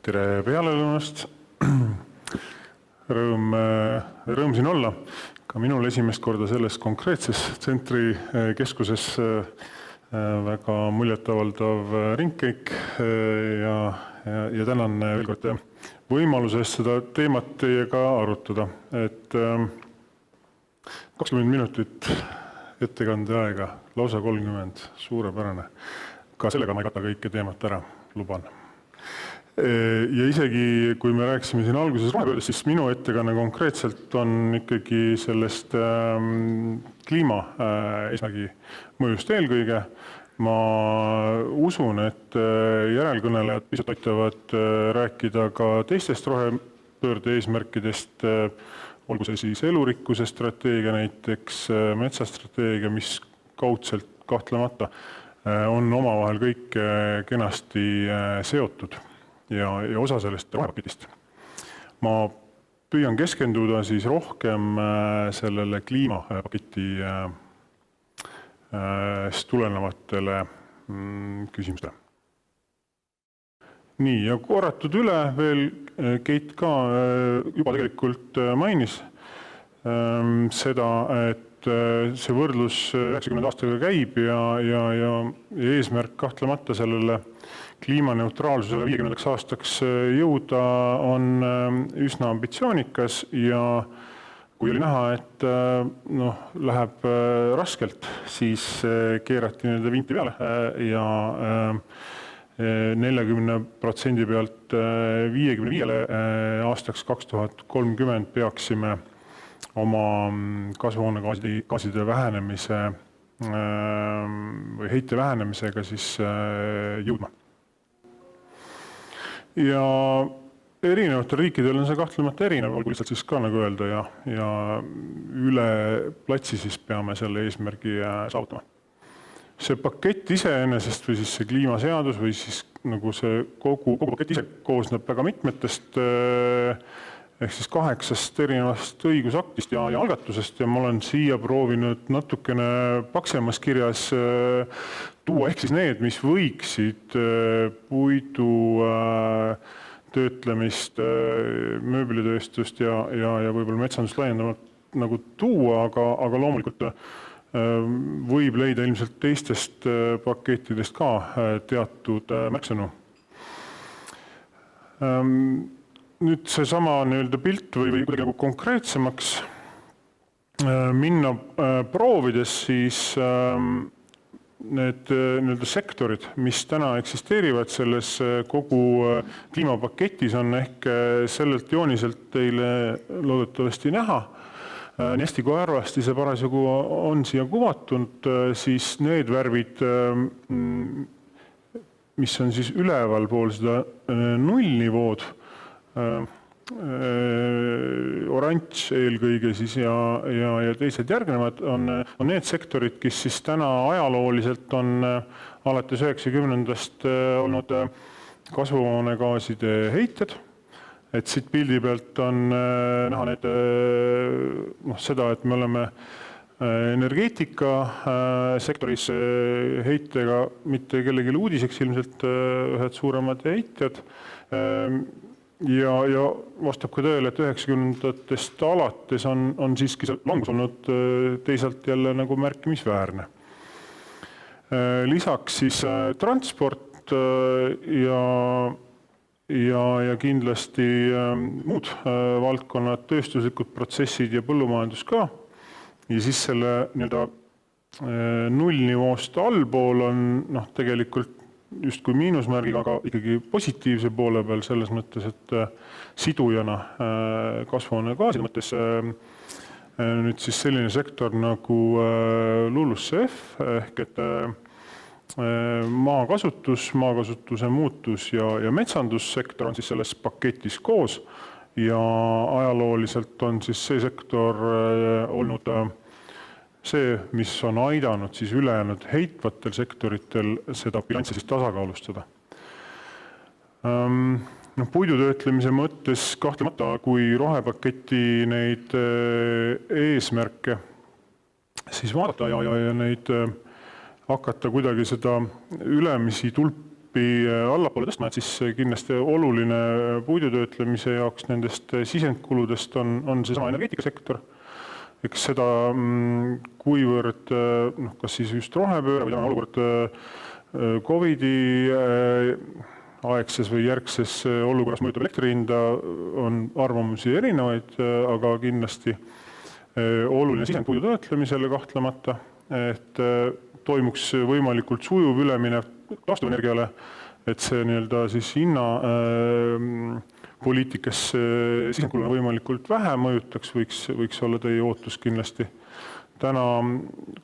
Tere pealelõunast. Rõõm siin olla. Ka minul esimest korda selles konkreetses tsentri keskuses väga muljetavaldav ringkäik ja tänan veel kord võimaluse eest seda teemat teiega arutada. 20 minutit ettekande aega, lausa 30, suurepärane. Ka sellega ma ei kata kõike teemat ära, luban. Ja isegi kui me rääkisime siin alguses rohepöördest, siis minu ettekanne konkreetselt on ikkagi sellest kliima eesmärgi mõjust eelkõige. Ma usun, et järelkõnelejad pisut aitavad rääkida ka teistest rohepöörde eesmärkidest, olgu see siis elurikkuse strateegia, näiteks metsastrateegia, mis kaudselt kahtlemata on omavahel kõik kenasti seotud. Ja osa sellest rohepaketist. Ma püüan keskenduda siis rohkem sellele kliimapaketi tulenevatele küsimustele. Nii, ja korratud üle veel, Keit ka juba tegelikult mainis seda, et see võrdlus 90 aastaga käib ja eesmärk kahtlemata sellele kliimaneutraalsusele 50 aastaks jõuda on üsna ambitsioonikas ja kui oli näha, et läheb raskelt, siis keerati nende vinti peale ja 40% pealt 55 aastaks 2030 peaksime oma kasvuhoonegaaside vähenemise või heite vähenemisega siis jõudma. Ja erinevatel riikidel on see kahtlemata erinev, olgu lihtsalt siis ka nagu öelda ja üle platsi siis peame selle eesmärgi saavutama. See pakett iseenesest või siis see kliimaseadus või siis nagu see kogu pakett ise koosneb väga mitmetest ehk siis 8 erinevast õigusaktist ja algatusest ja ma olen siia proovinud natukene paksemas kirjas tuua ehk siis need, mis võiksid puidu töötlemist, mööblitööstust ja võib-olla metsandust laiendamalt nagu tuua, aga loomulikult võib leida ilmselt teistest pakettidest ka teatud märksõnu. Nüüd seesama pilt või kuidagi nagu konkreetsemaks minna proovides, siis need sektorid, mis täna eksisteerivad selles kogu kliimapaketis on ehk sellelt jooniselt teile loodetavasti näha. Nii hästi kui arvasti see parasjagu on siia kuvatud, siis need värvid, mis on siis üleval pool seda nullnivood, oranž eelkõige siis ja teised järgnevad on need sektorid, kes siis täna ajalooliselt on alates 90-ndast olnud kasvuhoonegaaside heited. Et siit pildi pealt on näha need, seda, et me oleme energeetika sektoris heitega mitte kellegi uudiseks ilmselt ühed suuremad heitjad. Ja vastab ka tõele, et 90-ndatest alates on siiski see langus olnud teisalt jälle nagu märkimisväärne. Lisaks siis transport ja kindlasti muud valdkonnad, tööstuslikud protsessid ja põllumajandus ka. Ja siis selle nullnivoost allpool on tegelikult justkui miinusmärgiga, aga ikkagi positiivse poole peal selles mõttes, et sidujana kasvuhoonegaaside mõttes nüüd siis selline sektor nagu LULUCF ehk et maakasutuse muutus ja metsandussektor on siis selles paketis koos ja ajalooliselt on siis see sektor olnud see, mis on aidanud siis ülejäänud heitvatel sektoritel seda bilanssi siis tasakaalustada. Puidutöötlemise mõttes kahtlemata, kui rohepaketi neid eesmärke siis vaadata ja neid hakata kuidagi seda ülemisi tippi allapoole tõstma, et siis kindlasti oluline puidutöötlemise jaoks nendest sisendkuludest on seesama energeetikasektor. Eks seda, kuivõrd kas siis just rohepööre või olukord Covidi aegses või järgses olukorras mõjutab elektrihinda, on arvamusi erinevaid, aga kindlasti oluline sisendpuidu töötlemisele kahtlemata, et toimuks võimalikult sujuv ülemine taastuvenergiale, et see siis hinna poliitikas sisendkuluna võimalikult vähe mõjutaks, võiks olla teie ootus kindlasti. Täna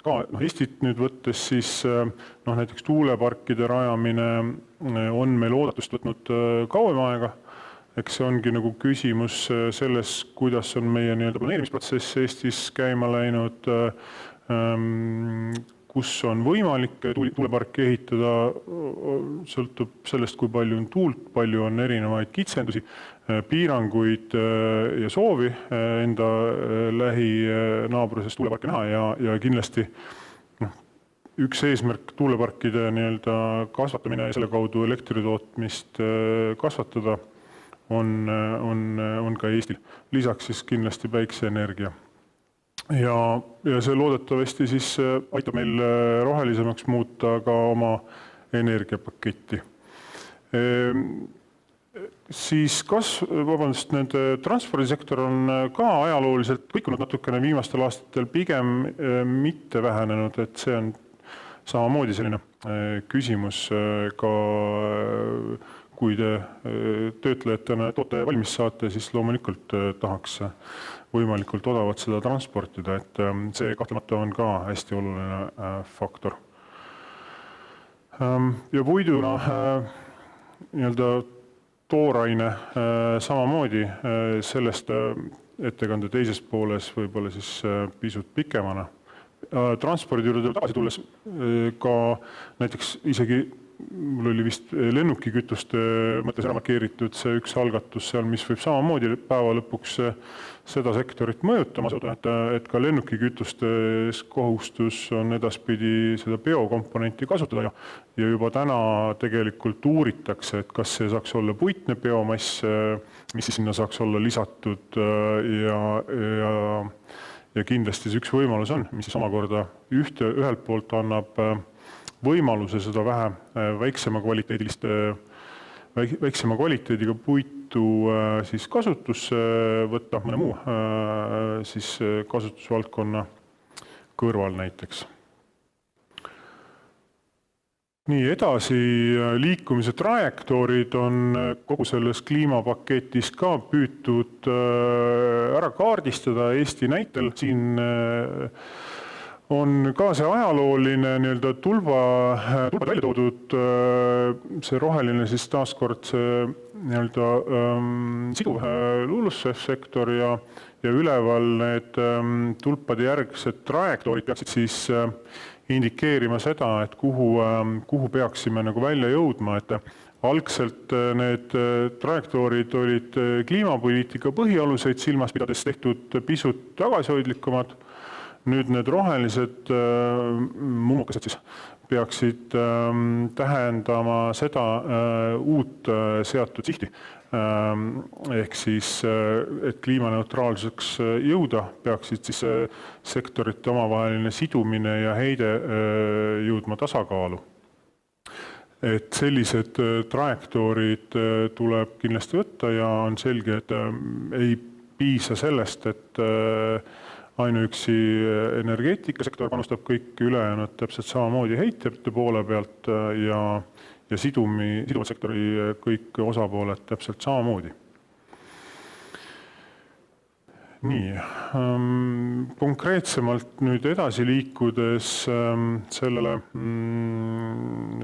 ka Eestit nüüd võttes siis näiteks tuuleparkide rajamine on meil oodatust võtnud kauem aega. Eks see ongi nagu küsimus selles, kuidas on meie planeerimisprotsess Eestis käima läinud, kus on võimalik tuuleparki ehitada, sõltub sellest, kui palju on tuult, palju on erinevaid kitsendusi, piiranguid ja soovi enda lähinaabruses tuuleparki näha ja kindlasti üks eesmärk tuuleparkide kasvatamine ja selle kaudu elektritootmist kasvatada on ka Eestil. Lisaks siis kindlasti päikseenergia. Ja see loodetavasti siis aitab meil rohelisemaks muuta ka oma energiapaketti. Siis nende transpordisektor on ka ajalooliselt kõikunud natukene viimastel aastatel pigem mitte vähenenud, et see on samamoodi selline küsimus ka kui te töötlejatena toote valmis saate, siis loomulikult tahaks võimalikult odavat seda transportida, et see kahtlemata on ka hästi oluline faktor. Ja puiduna tooraine samamoodi sellest ettekande teises pooles võib-olla siis pisut pikemana. Transpordi juurde tagasi tulles ka näiteks isegi mul oli vist lennukikütuste mõttes ära markeeritud see üks algatus seal, mis võib samamoodi päeva lõpuks seda sektorit mõjutama, et ka lennukikütustes kohustus on edaspidi seda biokomponenti kasutada ja juba täna tegelikult uuritakse, et kas see saaks olla puitne biomass, mis sinna saaks olla lisatud ja kindlasti see üks võimalus on, mis siis omakorda ühelt poolt annab võimaluse seda väiksema kvaliteediga puitu siis kasutusse võtta mõne muu siis kasutusvaldkonna kõrval näiteks. Nii edasi liikumise trajektoorid on kogu selles kliimapaketis ka püütud ära kaardistada Eesti näitel. Siin on ka see ajalooline tulbad välja toodud, see roheline siis taaskord see siduv LULUCF-sektor ja üleval need tulpade järgsed trajektoorid peaksid siis indikeerima seda, et kuhu peaksime välja jõudma, et algselt need trajektoorid olid kliimapoliitika põhialuseid silmas pidades tehtud pisut tagasihoidlikumad. Nüüd need rohelised mummukesed siis peaksid tähendama seda uut seatud sihti. Ehk siis, et kliimaneutraalsuseks jõuda, peaksid siis sektorite omavaheline sidumine ja heide jõudma tasakaalu. Et sellised trajektoorid tuleb kindlasti võtta ja on selge, et ei piisa sellest, et ainuüksi energeetikasektor panustab kõik ülejäänud täpselt samamoodi heitjate poole pealt ja sidumissektori kõik osapooled täpselt samamoodi. Nii, konkreetsemalt nüüd edasi liikudes sellele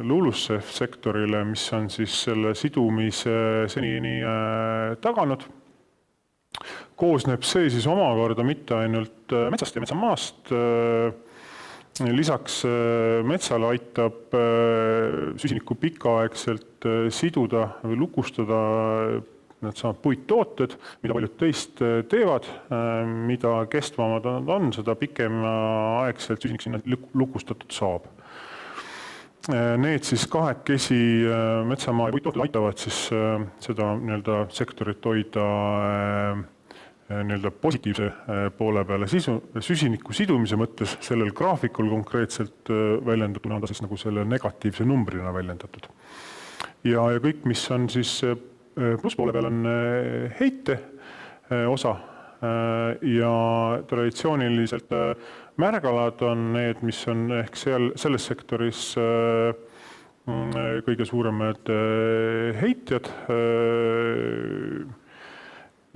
LULUCF-sektorile, mis on siis selle sidumise senini taganud, koosneb see siis omakorda mitte ainult metsast ja metsamaast. Lisaks metsale aitab süsinikku pikaaegselt siduda või lukustada need saavad puittooted, mida paljud teist teevad, mida kestvamad on, seda pikemaaegselt süsinik sinna lukustatud saab. need siis kahekesi metsamaa ja puittooted aitavad siis seda nii-öelda sektorit hoida nii-öelda positiivse poole peale süsiniku sidumise mõttes, sellel graafikul konkreetselt väljendatuna on ta siis nagu selle negatiivse numbrina väljendatud. Ja kõik, mis on siis plusspoole peal, on heite osa ja traditsiooniliselt märgalad on need, mis on ehk selles sektoris kõige suuremad heitjad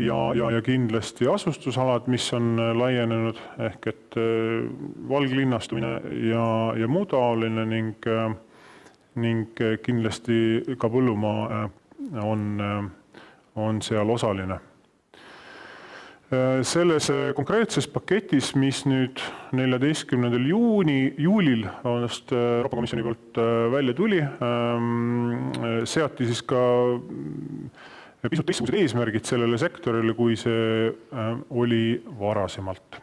ja kindlasti asustusalad, mis on laienenud ehk et valglinnastumine ja muu taoline ning kindlasti ka põllumaa on seal osaline. Selles konkreetses paketis, mis nüüd 14. juulil Euroopa Komisjoni poolt välja tuli, seati siis ka pisut teistsugused eesmärgid sellele sektorile, kui see oli varasemalt.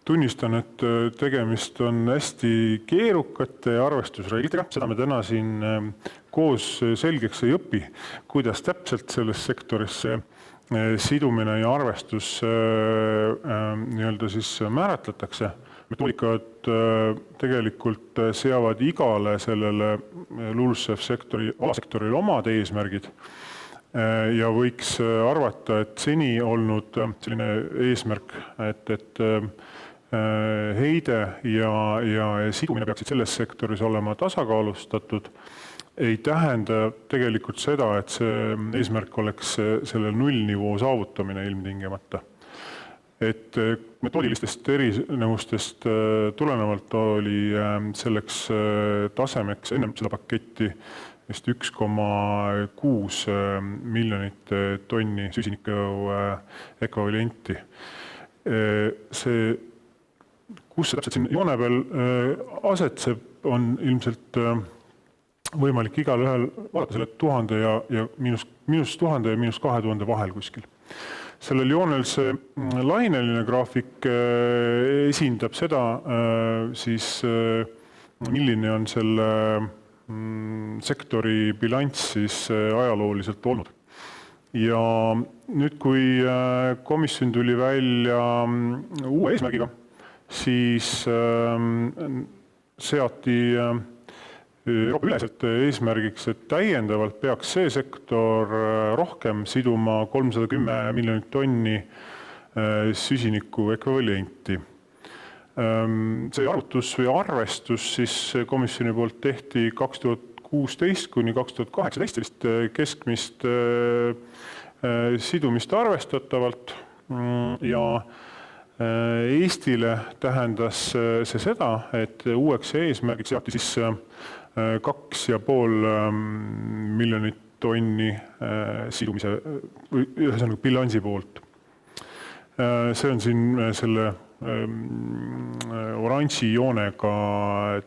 Tunnistan, et tegemist on hästi keerukate arvestusreeglitega, seda me täna siin koos selgeks ei õpi, kuidas täpselt selles sektoris sidumine ja arvestus nii-öelda siis määratletakse. Metoodikad tegelikult seavad igale sellele LULUCF alasektorile omad eesmärgid ja võiks arvata, et seni olnud selline eesmärk, et heide ja sidumine peaksid selles sektoris olema tasakaalustatud, ei tähenda tegelikult seda, et see eesmärk oleks selle nullnivoo saavutamine ilmtingimata. Et metoodilistest erinevustest tulenevalt oli selleks tasemeks ennem seda paketti vist 1,6 miljonit tonni süsiniku ekvivalenti. See, kus see täpselt siin joone peal asetseb, on ilmselt võimalik igal ühel vaadata selle 1000 ja -1000 ja -2000 vahel kuskil. Sellel joonel see laineline graafik esindab seda, siis milline on selle sektori bilanss siis ajalooliselt olnud. Ja nüüd, kui komisjon tuli välja uue eesmärgiga, siis seati Euroopa üleselt eesmärgiks, et täiendavalt peaks see sektor rohkem siduma 310 miljonit tonni süsiniku ekvivalenti. See arvutus või arvestus siis komisjoni poolt tehti 2016 kuni 2018 keskmist sidumist arvestatavalt ja Eestile tähendas see seda, et uueks eesmärgiks seati siis 2,5 miljonit tonni sidumise ühesõnaga bilansi poolt. See on siin selle oranži joonega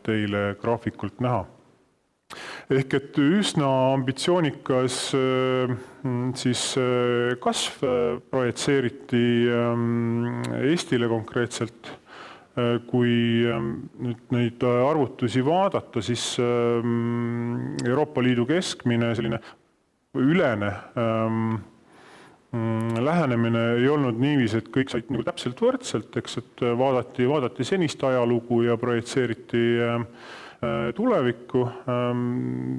teile graafikult näha. Ehk et üsna ambitsioonikas siis kasv projitseeriti Eestile konkreetselt. Kui nüüd neid arvutusi vaadata, siis Euroopa Liidu keskmine selline ülene lähenemine ei olnud niiviisi, et kõik said nagu täpselt võrdselt, eks, et vaadati senist ajalugu ja projitseeriti tulevikku.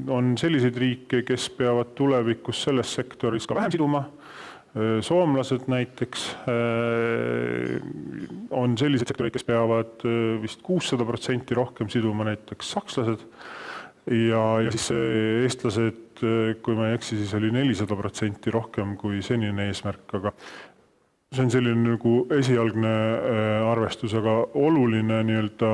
On selliseid riike, kes peavad tulevikus selles sektoris ka vähem siduma. Soomlased näiteks on sellised sektorid, kes peavad vist 600% rohkem siduma, näiteks sakslased ja siis eestlased, kui ma ei eksi, siis oli 400% rohkem kui senine eesmärk, aga see on selline nagu esialgne arvestus, aga oluline nii-öelda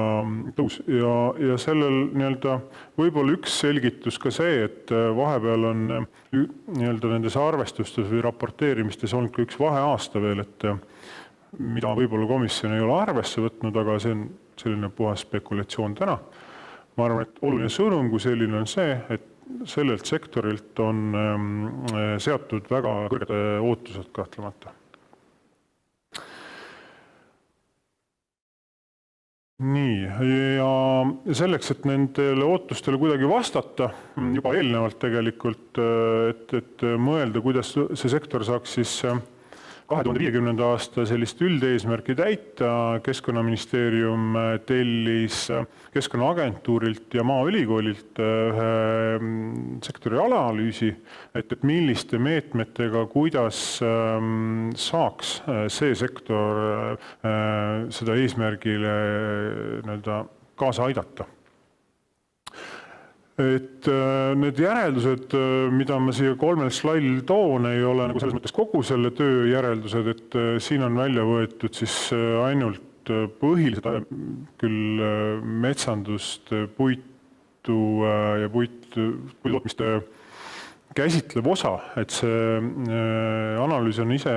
tõus ja sellel nii-öelda võib-olla üks selgitus ka see, et vahepeal on nii-öelda nendes arvestustes või raporteerimistes olnud ka üks vaheaasta veel, et mida võib-olla komisjon ei ole arvesse võtnud, aga see on selline puhas spekulatsioon täna. Ma arvan, et oluline sõnum kui selline on see, et sellelt sektorilt on seatud väga kõrged ootused kahtlemata. Nii, ja selleks, et nendele ootustele kuidagi vastata juba eelnevalt tegelikult, et mõelda, kuidas see sektor saaks siis 2050. aasta sellist üldeesmärki täita, Keskkonnaministeerium tellis Keskkonnaagentuurilt ja Maaülikoolilt ühe sektori analüüsi, et milliste meetmetega, kuidas saaks see sektor seda eesmärgile kaasa aidata. Et need järeldused, mida ma siia 3 slaidil toon, ei ole nagu selles mõttes kogu selle töö järeldused, et siin on välja võetud siis ainult põhilised küll metsandust, puitu ja puidutootmist käsitlev osa, et see analüüs on ise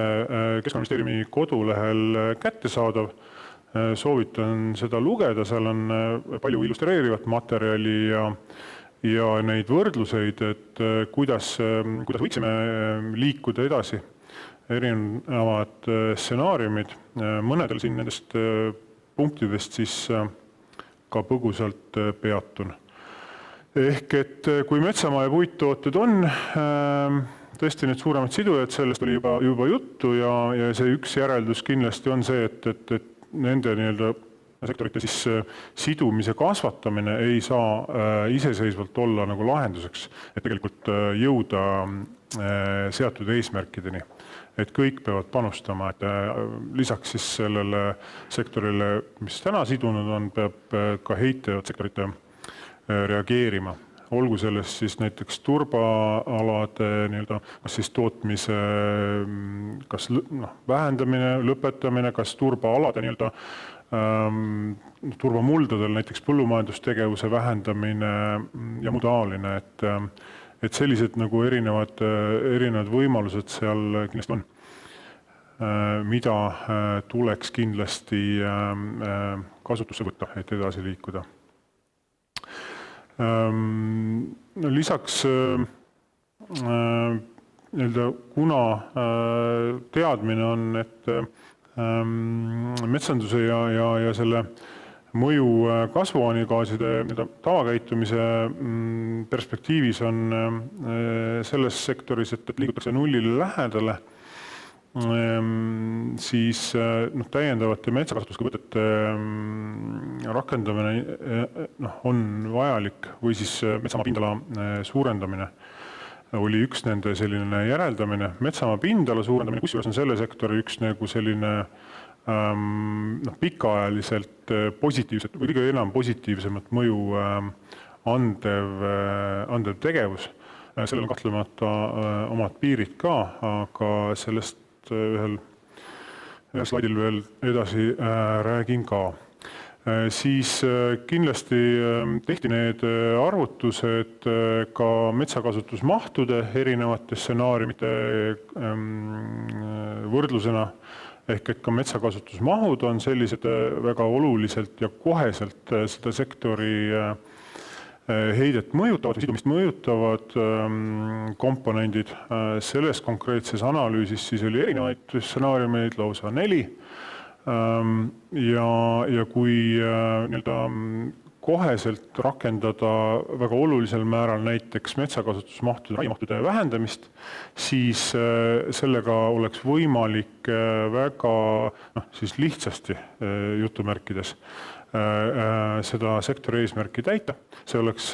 Keskkonnaministeeriumi kodulehel kättesaadav. Soovitan seda lugeda, seal on palju illustreerivat materjali ja neid võrdluseid, et kuidas võiksime liikuda edasi, erinevad stsenaariumid, mõnedel siin nendest punktidest siis ka põgusalt peatun. Ehk et kui metsamaa ja puittooted on tõesti need suuremad sidujad, sellest oli juba juttu ja see üks järeldus kindlasti on see, et nende sektorite siis sidumise kasvatamine ei saa iseseisvalt olla nagu lahenduseks, et tegelikult jõuda seatud eesmärkideni. Et kõik peavad panustama, et lisaks siis sellele sektorile, mis täna sidunud on, peab ka heitevad sektorite reageerima. Olgu sellest siis näiteks turbaalade kas siis tootmise vähendamine, lõpetamine, kas turbaalade turvamuldadel näiteks põllumajandustegevuse vähendamine ja muu taoline, et sellised nagu erinevad võimalused seal kindlasti on, mida tuleks kindlasti kasutusse võtta, et edasi liikuda. Lisaks kuna teadmine on, et metsanduse ja selle mõju kasvuhoonegaaside tavakäitumise perspektiivis on selles sektoris, et liigutakse nullile lähedale, siis täiendavate metsakasutuska võtete rakendamine on vajalik või siis metsamaa pindala suurendamine oli üks nende selline järeldamine. Metsamaa pindala suurendamine, kusjuures on selle sektori üks nagu selline pikaajaliselt positiivset või kõige enam positiivsemat mõju andev tegevus. Sellel on kahtlemata omad piirid ka, aga sellest ühel slaidil veel edasi räägin ka. Siis kindlasti tehti need arvutused ka metsakasutusmahtude erinevate stsenaariumite võrdlusena, ehk et ka metsakasutusmahud on sellised väga oluliselt ja koheselt seda sektori heidet mõjutavad, sidumist mõjutavad komponendid. Selles konkreetses analüüsis siis oli erinevaid stsenaariumeid, lausa 4. Ja kui koheselt rakendada väga olulisel määral näiteks metsakasutusmahtude, raiemahtude vähendamist, siis sellega oleks võimalik väga siis lihtsasti jutumärkides seda sektori eesmärki täita. See oleks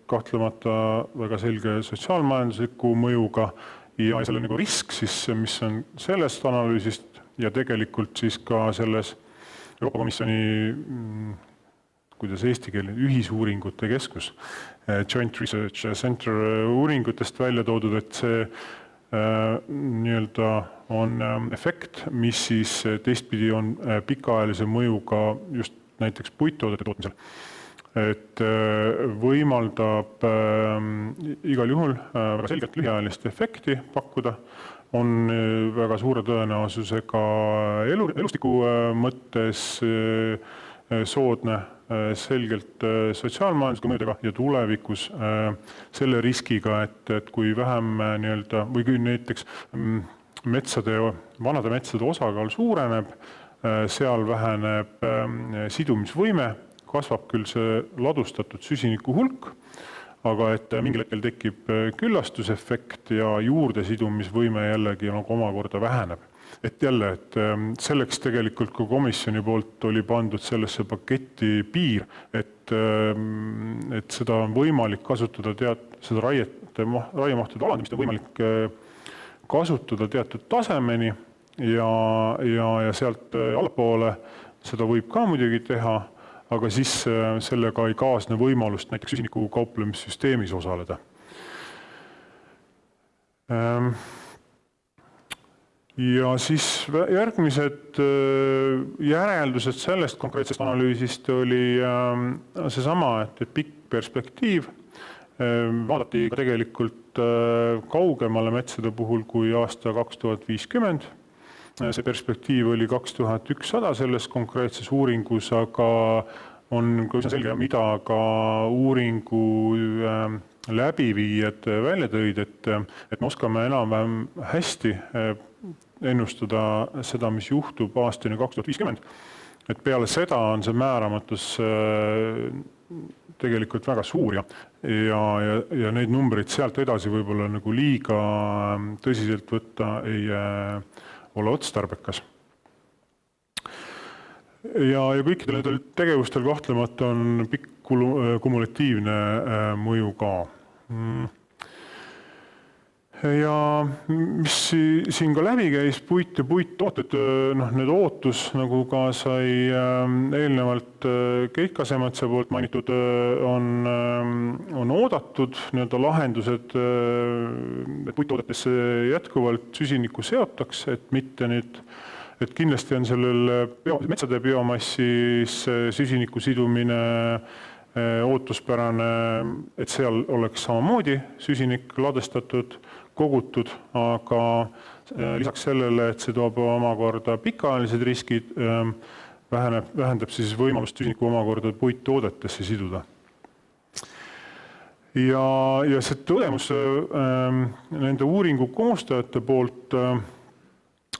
kahtlemata väga selge sotsiaalmajandusliku mõjuga ja selle nagu risk, siis, mis on sellest analüüsist ja tegelikult siis ka selles Euroopa Komisjoni, kuidas eesti keele, ühisuuringute keskus, Joint Research Center uuringutest välja toodud, et see on efekt, mis siis teistpidi on pikaajalise mõjuga just näiteks puittoodete tootmisel. Et võimaldab igal juhul väga selgelt lühiajalist efekti pakkuda, on väga suure tõenäosusega elustiku mõttes soodne, selgelt sotsiaalmajandusliku mõjudega ja tulevikus selle riskiga, et kui vähem või kui näiteks vanade metsade osakaal suureneb, seal väheneb sidumisvõime, kasvab küll see ladustatud süsiniku hulk, aga et mingil hetkel tekib küllastusefekt ja juurdesidumisvõime jällegi nagu omakorda väheneb. Et jälle, et selleks tegelikult kui komisjoni poolt oli pandud sellesse paketti piir, et seda on võimalik kasutada seda raiemahtude alandamist on võimalik kasutada teatud tasemeni ja sealt allapoole seda võib ka muidugi teha, aga siis sellega ei kaasne võimalust näiteks süsiniku kauplemissüsteemis osaleda. Ja siis järgmised järeldused sellest konkreetsest analüüsist oli seesama, et pikk perspektiiv. Vaadati ka tegelikult kaugemale metsade puhul kui aasta 2050. See perspektiiv oli 2100 selles konkreetses uuringus, aga on üsna selge, mida ka uuringu läbiviijad välja tõid, et me oskame enam-vähem hästi ennustada seda, mis juhtub aastani 2050. Et peale seda on see määramatus tegelikult väga suur ja neid numbreid sealt edasi võib-olla nagu liiga tõsiselt võtta ei ole otstarbekas. Ja kõikidel nendel tegevustel kahtlemata on pikk kumulatiivne mõju ka. Ja mis siin ka läbi käis, puit ja puittooted, need ootus, nagu ka sai eelnevalt Keit Kasemetsa poolt mainitud, on oodatud lahendused, et puittoodetesse jätkuvalt süsinikku seotakse, et mitte nüüd, et kindlasti on sellel metsade biomassis süsiniku sidumine ootuspärane, et seal oleks samamoodi süsinik ladestatud, kogutud, aga lisaks sellele, et see toob omakorda pikaajalised riskid, vähendab siis võimalust süsinikku omakorda puittoodetesse siduda. Ja see tõdemus nende uuringu koostajate poolt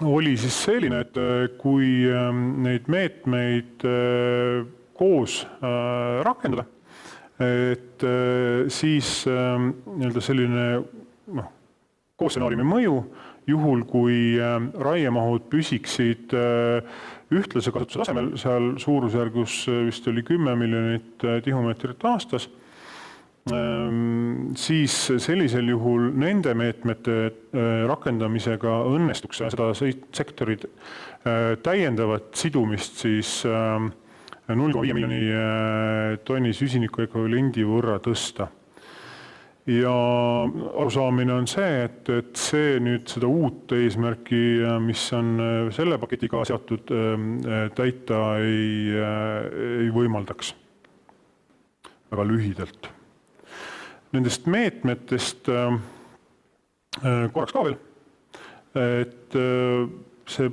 oli siis selline, et kui neid meetmeid koos rakendada, et siis selline koosstsenaariumi mõju, juhul kui raiemahud püsiksid ühtlase kasutuse tasemel, seal suurusjärgus vist oli 10 miljonit tihumeetrit aastas, siis sellisel juhul nende meetmete rakendamisega õnnestuks seda sektorit täiendavat sidumist siis 0,5 miljoni tonni süsiniku ekvivalendi võrra tõsta. Ja arusaamine on see, et see nüüd seda uut eesmärki, mis on selle paketiga seatud, täita ei võimaldaks. Väga lühidalt. Nendest meetmetest korraks ka veel, et see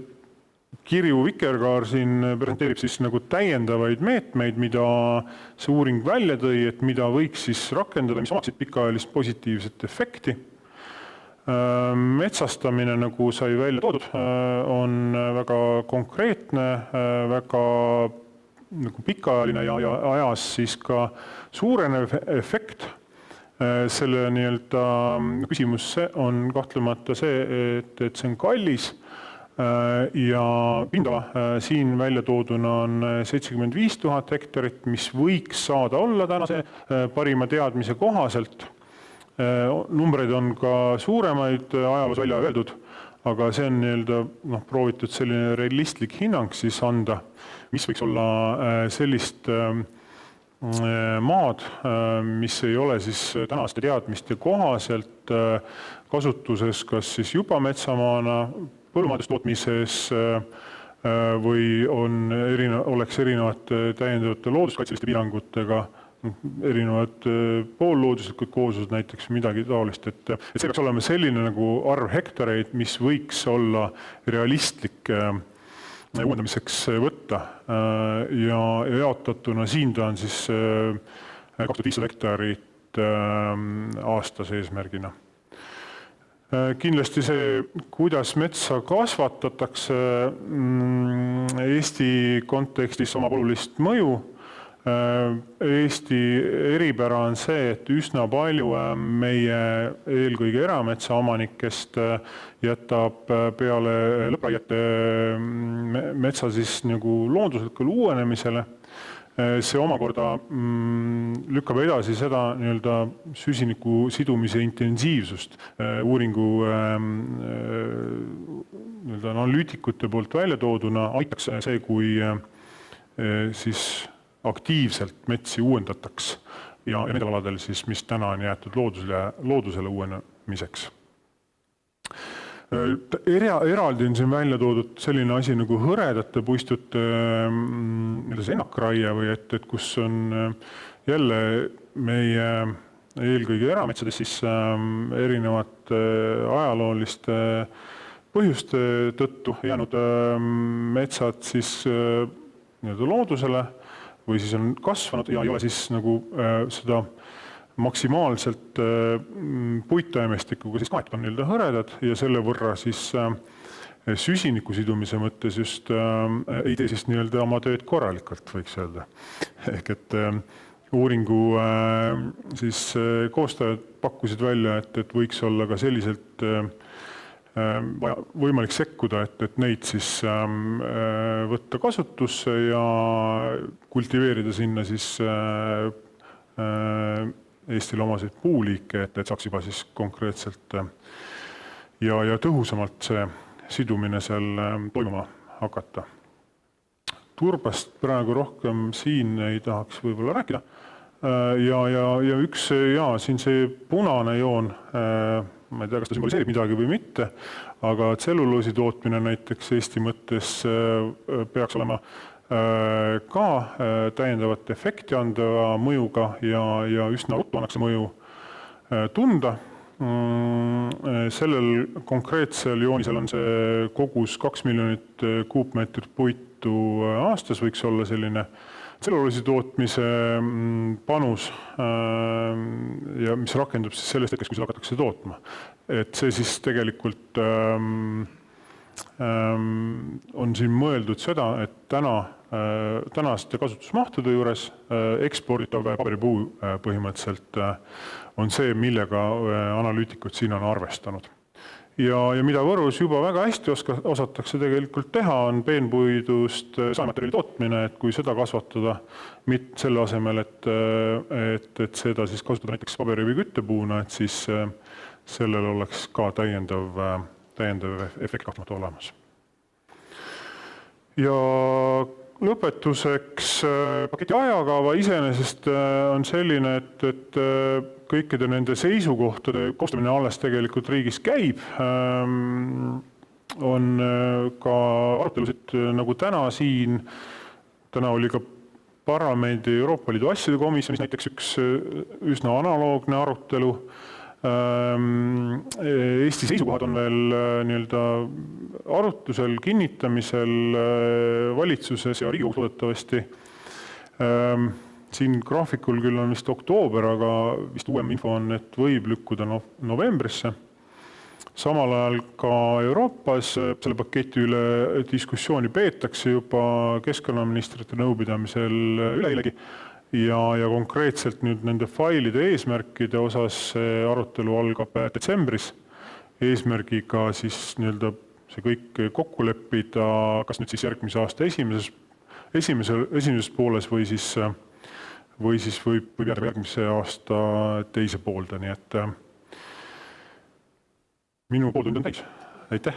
Kirju Vikerkaar siin presenteerib siis nagu täiendavaid meetmeid, mida see uuring välja tõi, et mida võiks siis rakendada, mis omaksid pikaajalist positiivset efekti. Metsastamine, nagu sai välja toodud, on väga konkreetne, väga nagu pikaajaline ja ajas siis ka suurenev efekt. Selle küsimus on kahtlemata see, et see on kallis, ja pindala siin välja tooduna on 75 000 hektarit, mis võiks saada olla tänase parima teadmise kohaselt. Numbreid on ka suuremaid ajaloos välja öeldud, aga see on proovitud selline realistlik hinnang siis anda, mis võiks olla sellist maad, mis ei ole siis tänaste teadmiste kohaselt kasutuses, kas siis juba metsamaana, põllumajandustootmises või oleks erinevate täiendavate looduskaitseliste piirangutega, erinevad poollooduslikud kooslused näiteks midagi taolist, et see peaks olema selline nagu arv hektareid, mis võiks olla realistlik uuendamiseks võtta ja jaotatuna siin ta on siis 2500 hektarit aastas eesmärgina. Kindlasti see, kuidas metsa kasvatatakse Eesti kontekstis omab olulist mõju. Eesti eripära on see, et üsna palju meie eelkõige erametsaomanikest jätab peale lõppraiete metsa siis nagu looduslikule uuenemisele. See omakorda lükkab edasi seda süsiniku sidumise intensiivsust. Uuringu analüütikute poolt välja tooduna aitaks see, kui siis aktiivselt metsi uuendataks ja nendel aladel, siis, mis täna on jäetud loodusele uuenemiseks. Eraldi on siin välja toodud selline asi nagu hõredate puistute ennakraie või et kus on jälle meie eelkõige erametsades siis erinevate ajalooliste põhjuste tõttu jäänud metsad siis loodusele või siis on kasvanud ja ei ole siis nagu seda maksimaalselt puittaimestikuga siis kaetud on hõredad ja selle võrra siis süsiniku sidumise mõttes just ei tee siis oma tööd korralikult, võiks öelda. Ehk et uuringu siis koostajad pakkusid välja, et võiks olla ka selliselt võimalik sekkuda, et neid siis võtta kasutusse ja kultiveerida sinna siis Eestile omaseid puuliike, et saaks juba siis konkreetselt ja tõhusamalt see sidumine seal toimuma hakata. Turbast praegu rohkem siin ei tahaks võib-olla rääkida. Ja üks, siin see punane joon, ma ei tea, kas ta sümboliseerib midagi või mitte, aga tselluloosi tootmine näiteks Eesti mõttes peaks olema ka täiendavat efekti andva mõjuga ja üsna ruttu annaks mõju tunda. Sellel konkreetsel joonisel on see kogus 2 miljonit kuupmeetrit puitu aastas, võiks olla selline tselluloosi tootmise panus, ja mis rakendub siis sellest hetkest, kui seda hakatakse tootma. Et see siis tegelikult on siin mõeldud seda, et tänaste kasutusmahtude juures eksporditav paberipuu põhimõtteliselt on see, millega analüütikud siin on arvestanud. Ja mida Võrus juba väga hästi osatakse tegelikult teha, on peenpuidust saematerjali tootmine, et kui seda kasvatada, mitte selle asemel, et seda siis kasutada näiteks paberi või küttepuuna, et siis sellel oleks ka täiendav efekt kahtlemata olemas. Ja lõpetuseks paketi ajakava iseenesest on selline, et kõikide nende seisukohtade koostamine alles tegelikult riigis käib. On ka arutelusid nagu täna siin. Täna oli ka parlamendi Euroopa Liidu asjade komisjonis näiteks üks üsna analoogne arutelu. Eesti seisukohad on veel arutlusel, kinnitamisel valitsuses ja Riigikogus loodetavasti. Siin graafikul küll on vist oktoober, aga vist uuem info on, et võib lükkuda novembrisse. Samal ajal ka Euroopas selle paketi üle diskussiooni peetakse juba keskkonnaministrite nõupidamisel üleeilegi. Ja konkreetselt nüüd nende failide eesmärkide osas arutelu algab detsembris. Eesmärgiga siis see kõik kokku leppida, kas nüüd siis järgmise aasta esimeses pooles või siis võib jääda järgmise aasta teise poolde. Nii et minu pooltund on täis. Aitäh!